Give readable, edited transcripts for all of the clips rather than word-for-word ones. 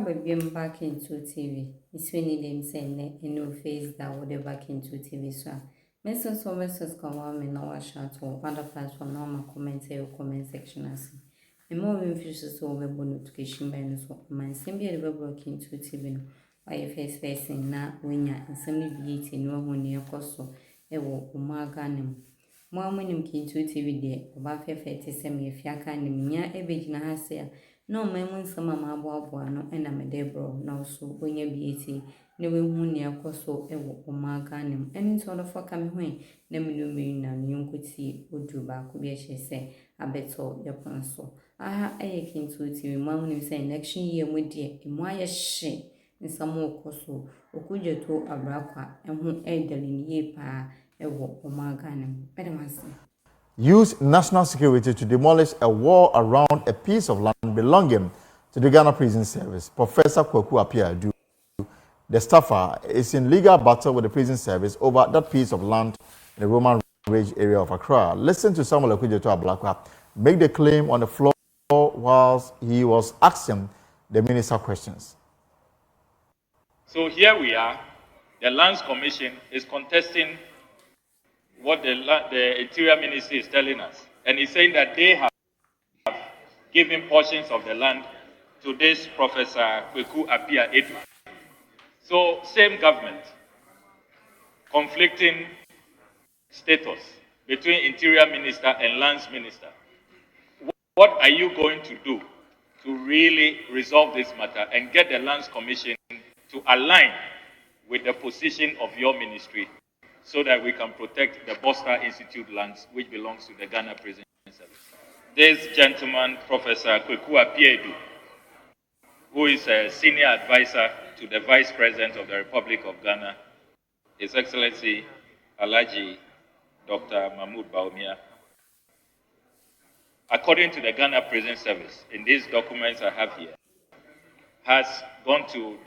Bagbin back into TV. It's when them saying no face that would back into TV. So, messages come on me now chat or other platform now my comment section as. And more infused so we notification by no so my same be able broke into TV no. Why face facing na winya and semi beauty no one near costo. Ewo umaganim. More money into TV there. Oba fe semi if ya can nya ebejina hase. No, my moon some mamma no and I'm a debro, no so when you be no we who near coso ewo umaganim. Any sort of fuck I'm when, Nemu and you could see would do back could be a she say, I bet so your console. I came to TV, Mamma say next year with dear, in why a she in some more coso, Okudzeto Ablakwa, and who elderly ye pa ewo umaganim. Madam Use national security to demolish a wall around a piece of land belonging to the Ghana Prison Service. Professor Kwaku Appiah, the staffer, is in legal battle with the prison service over that piece of land in the Roman Ridge area of Accra. Listen to Samuel Okudzeto Ablakwa make the claim on the floor whilst he was asking the minister questions. So here we are. The Lands Commission is contesting what the Interior Ministry is telling us. And he's saying that they have given portions of the land to this Professor Kwaku Appiah Edu. So, same government, conflicting status between Interior Minister and Lands Minister. What are you going to do to really resolve this matter and get the Lands Commission to align with the position of your ministry, so that we can protect the Bosta Institute lands, which belongs to the Ghana Prison Service? This gentleman, Professor Kwaku Appiah Edu, who is a senior advisor to the Vice President of the Republic of Ghana, His Excellency Alhaji Dr. Mahmoud Bawumia, according to the Ghana Prison Service, in these documents I have here, has gone to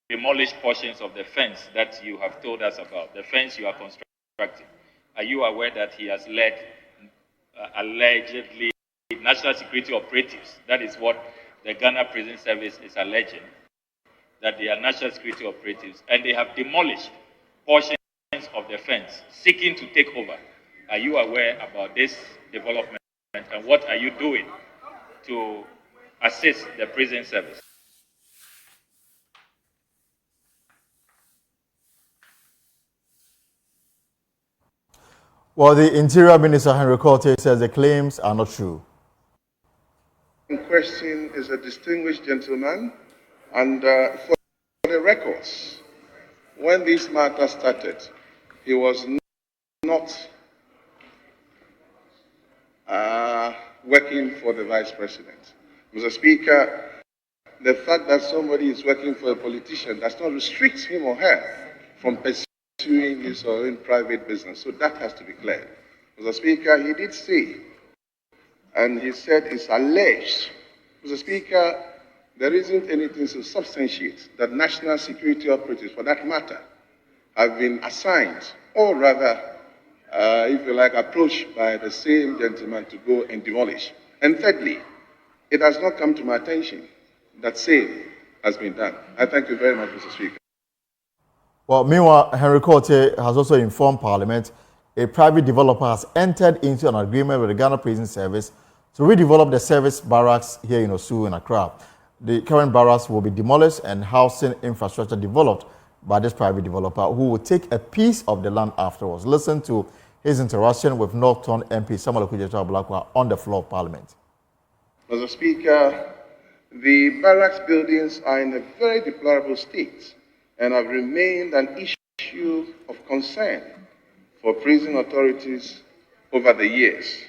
demolish portions of the fence that you have told us about, the fence you are constructing. Are you aware that he has led allegedly national security operatives? That is what the Ghana Prison Service is alleging, that they are national security operatives, and they have demolished portions of the fence, seeking to take over. Are you aware about this development, and what are you doing to assist the prison service? Well, the Interior Minister, Henry Korte, says the claims are not true. In question is a distinguished gentleman, and for the records, when this matter started, he was not working for the Vice President. Mr. Speaker, the fact that somebody is working for a politician does not restrict him or her from pursuing his or own private business. So that has to be cleared. Mr. Speaker, he did say, and he said it's alleged. Mr. Speaker, there isn't anything to substantiate that national security operatives, for that matter, have been assigned, or rather, if you like, approached by the same gentleman to go and demolish. And thirdly, it has not come to my attention that same has been done. I thank you very much, Mr. Speaker. Well, meanwhile, Henry Korte has also informed Parliament a private developer has entered into an agreement with the Ghana Prison Service to redevelop the service barracks here in Osu in Accra. The current barracks will be demolished and housing infrastructure developed by this private developer, who will take a piece of the land afterwards. Listen to his interaction with Northern MP Samuel Okudzeto Ablakwa on the floor of Parliament. Mr. Speaker, the barracks buildings are in a very deplorable state and have remained an issue of concern for prison authorities over the years.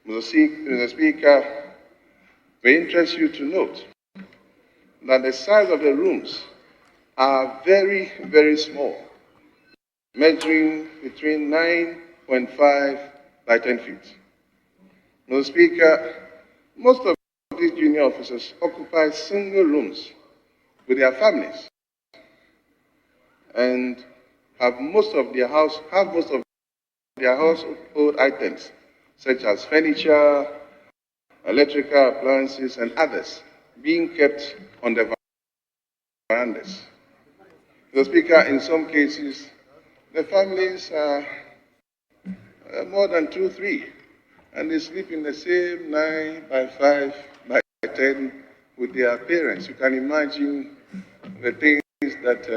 Mr. Speaker, we interest you to note that the size of the rooms are very, very small, measuring between 9.5 by 10 feet. Mr. Speaker, most of these junior officers occupy single rooms with their families and have most of their household items, such as furniture, electrical appliances, and others, being kept on the verandas. Mr. Speaker, in some cases, the families are more than 2, 3, and they sleep in the same 9 by 5 by 10 with their parents. You can imagine the things that,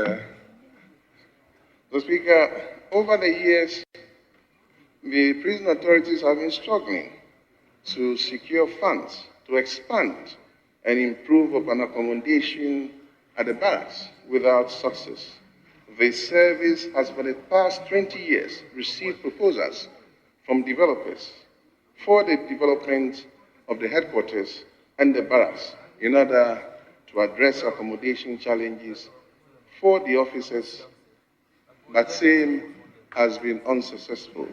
Mr. Speaker, over the years, the prison authorities have been struggling to secure funds to expand and improve upon accommodation at the barracks without success. The service has for the past 20 years received proposals from developers for the development of the headquarters and the barracks in order to address accommodation challenges for the officers, but same has been unsuccessful.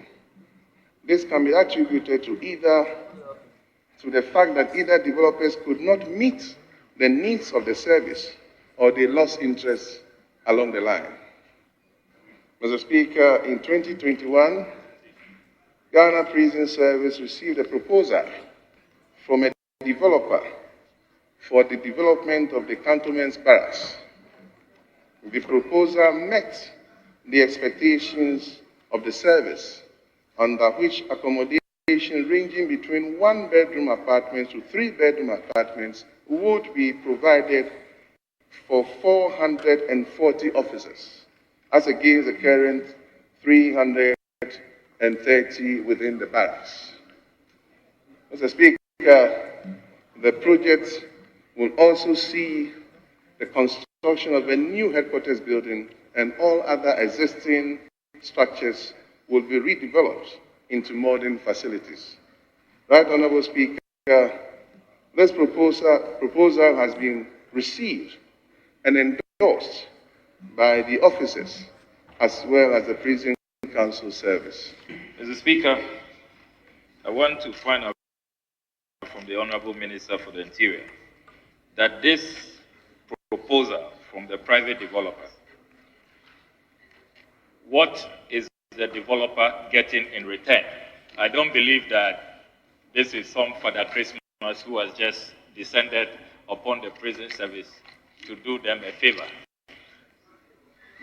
This can be attributed to the fact that either developers could not meet the needs of the service or they lost interest along the line. Mr. Speaker, in 2021, Ghana Prison Service received a proposal from a developer for the development of the cantonment's barracks. The proposal met the expectations of the service, under which accommodation ranging between 1-bedroom apartments to 3-bedroom apartments would be provided for 440 officers, as against the current 330 within the barracks. Mr. Speaker, the project will also see the construction of a new headquarters building, and all other existing structures will be redeveloped into modern facilities. Right Honorable Speaker, this proposal has been received and endorsed by the officers as well as the Prison Council Service. Mr. Speaker, I want to find out from the Honorable Minister for the Interior that this proposal from the private developer, what is the developer getting in return? I don't believe that this is some Father Christmas who has just descended upon the prison service to do them a favor.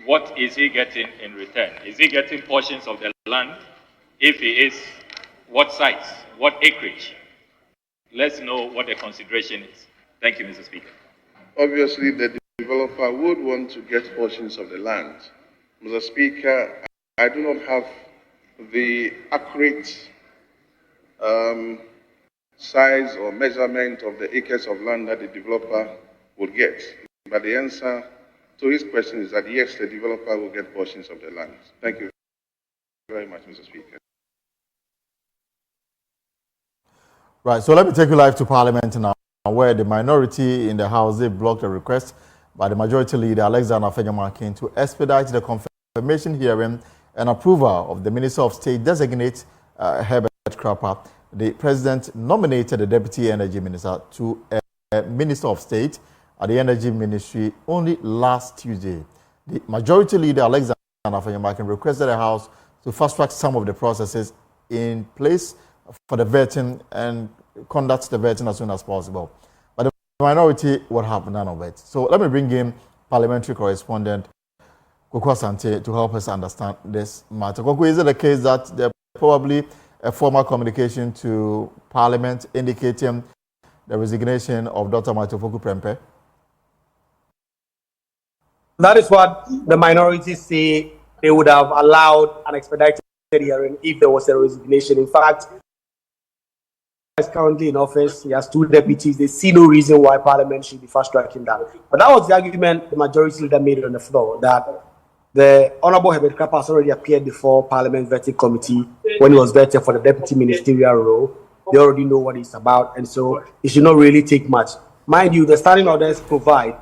What is he getting in return? Is he getting portions of the land? If he is, what sites? What acreage? Let's know what the consideration is. Thank you, Mr. Speaker. Obviously, the developer would want to get portions of the land. Mr. Speaker, I do not have the accurate size or measurement of the acres of land that the developer would get. But the answer to his question is that yes, the developer will get portions of the land. Thank you very much, Mr. Speaker. Right, so let me take you live to Parliament now, where the minority in the House, they blocked a request by the Majority Leader, Alexander Afenyomakin, to expedite the confirmation hearing and approval of the Minister of State designate Herbert Krapah. The President nominated the Deputy Energy Minister to a Minister of State at the Energy Ministry only last Tuesday. The Majority Leader, Alexander Afenyomakin, requested the House to fast-track some of the processes in place for the vetting and conduct the vetting as soon as possible. But the minority would have none of it. So let me bring in parliamentary correspondent Koko Asante to help us understand this matter. Koko, is it the case that there probably a formal communication to Parliament indicating the resignation of Dr. Matofoku Prempeh? That is what the minority say. They would have allowed an expedited hearing if there was a resignation. In fact, he is currently in office. He has 2 deputies. They see no reason why Parliament should be fast-tracking that. But that was the argument the majority leader made on the floor, that the Honorable Herbert Krapah has already appeared before Parliament Vetting Committee when he was vetted for the deputy ministerial role. They already know what it's about, and so it should not really take much. Mind you, the standing orders provide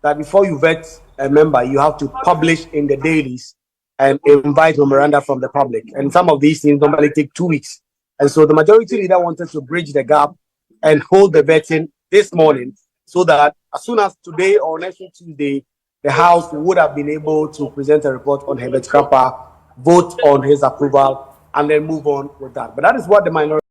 that before you vet a member, you have to publish in the dailies and invite memoranda from the public. And some of these things normally take 2 weeks. And so the majority leader wanted to bridge the gap and hold the vetting this morning so that as soon as today or next Tuesday, the House would have been able to present a report on Herbert Krapah, vote on his approval, and then move on with that. But that is what the minority